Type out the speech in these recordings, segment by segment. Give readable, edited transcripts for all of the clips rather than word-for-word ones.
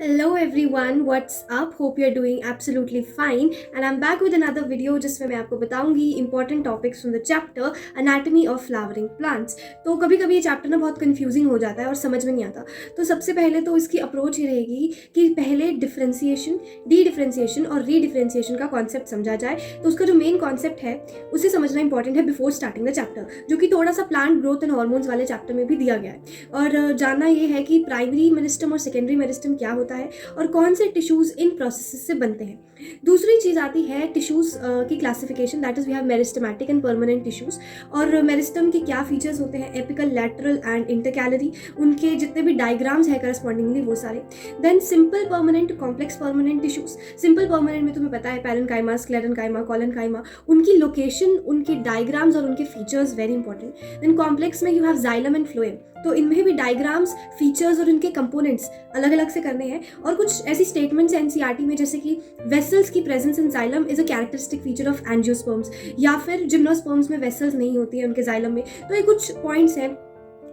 Hello everyone, what's up? Hope you're doing absolutely fine and I'm back with another video जिसमें मैं आपको बताऊंगी important topics from the chapter Anatomy of Flowering Plants। तो कभी कभी ये चैप्टर ना बहुत कंफ्यूजिंग हो जाता है और समझ में नहीं आता। तो सबसे पहले तो इसकी अप्रोच ये रहेगी कि पहले डिफ्रेंसिएशन, डी डिफ्रेंसिएशन और री डिफ्रेंसिएशन का कॉन्सेप्ट समझा जाए। तो उसका जो मेन कॉन्सेप्ट है उसे समझना इंपॉर्टेंट है बिफोर स्टार्टिंग द चैप्टर, जो कि थोड़ा सा प्लांट ग्रोथ एंड हॉर्मोन्स वाले चैप्टर में भी दिया गया है। और जानना ये है कि प्राइमरी मेरिस्टम और सेकेंडरी मेरिस्टम क्या होता है और कौन से टिश्यूज इन प्रोसेसेस से बनते हैं। दूसरी चीज आती है टिश्यूज की classification, that is we have meristematic and permanent tissues. और मेरिस्टम के क्या फीचर्स होते हैं, एपिकल, लैटरल एंड इंटरकैलरी, उनके जितने भी डायग्राम्स है करस्पॉन्डिंगली वो सारे। Then simple permanent, complex permanent tissues. Simple permanent में तुम्हें पता है पैरेन्काइमा, स्क्लेरेन्काइमा, कोलेन्काइमा, उनकी लोकेशन, उनके डायग्राम्स और उनके features very important. Then complex में you have xylem and phloem, तो इनमें भी डायग्राम्स, फीचर्स और इनके कंपोनेंट्स अलग अलग से करने हैं। और कुछ ऐसी स्टेटमेंट्स एनसीईआरटी में जैसे कि वेसल्स की presence in xylem is a characteristic feature of angiosperms, या फिर जिम्नोस्पर्म्स में वेसल्स नहीं होती है उनके जाइलम में। तो ये कुछ पॉइंट्स हैं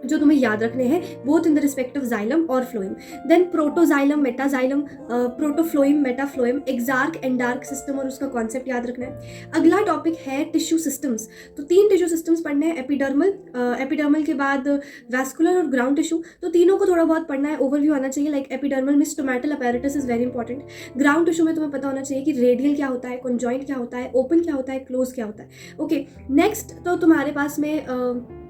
जो तुम्हें याद रखने हैं both in the respect of xylem और phloem. Then protoxylem, metaxylem, protophloem, metaphloem, exarch, endarch system और उसका कॉन्सेप्ट याद रखना है। अगला टॉपिक है टिश्यू सिस्टम्स। तो 3 टिश्यू सिस्टम्स पढ़ने हैं, एपिडर्मल, एपिडर्मल के बाद वैस्कुलर और ग्राउंड टिश्यू। तो तीनों को थोड़ा बहुत पढ़ना है, ओवरव्यू आना चाहिए। लाइक एपिडर्मल में stomatal apparatus is very important. Ground tissue में तुम्हें पता होना चाहिए कि रेडियल क्या होता है, कॉन्जॉइंट क्या होता है, ओपन क्या होता है, क्लोज क्या होता है। ओके, नेक्स्ट तो तुम्हारे पास में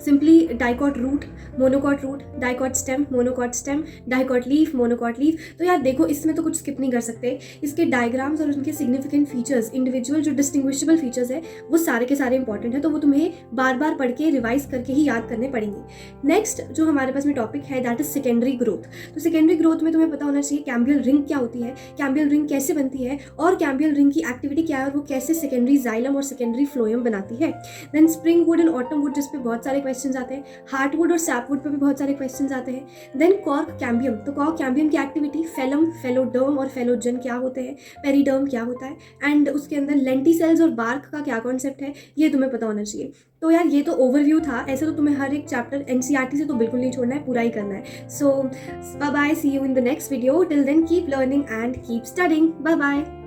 simply dicot root, monocot root, dicot stem, monocot stem, dicot leaf, monocot leaf. तो यार देखो, इसमें तो कुछ स्किप नहीं कर सकते। इसके डायग्राम्स और उनके सिग्निफिकेंट फीचर्स, इंडिविजुअल जो डिस्टिंग्विशेबल फीचर्स है वो सारे के सारे इंपॉर्टेंट है। तो वो तुम्हें बार बार पढ़ के रिवाइज करके ही याद करने पड़ेंगे। नेक्स्ट जो हमारे पास में टॉपिक है दैट इज सेकेंडरी ग्रोथ। तो सेकेंडरी ग्रोथ में तुम्हें पता होना चाहिए कैम्बियल रिंग क्या होती है, कैम्बियल रिंग कैसे बनती है और कैम्बियल रिंग की एक्टिविटी क्या है और वो कैसे सेकेंडरी जाइलम और सेकेंडरी फ्लोएम बनाती है। Then spring wood and autumn wood, जिस पे बहुत सारे क्वेश्चंस आते हैं। हार्टवुड और सैपवुड पे भी बहुत सारे क्वेश्चंस आते हैं। देन कॉर्क कैम्बियम, तो कॉर्क कैम्बियम की एक्टिविटी, फेलम, फेलोडर्म और फेलोजन क्या होते हैं, पेरिडर्म क्या होता है, एंड उसके अंदर लेंटिसेल्स और बार्क का क्या कॉन्सेप्ट है, ये तुम्हें पता होना चाहिए। तो यार ये तो ओवरव्यू था। ऐसे तो तुम्हें हर एक चैप्टर एनसीईआरटी से तो बिल्कुल नहीं छोड़ना है, पूरा ही करना है। So bye bye, see you in the next video. Till then keep learning and keep studying. Bye bye.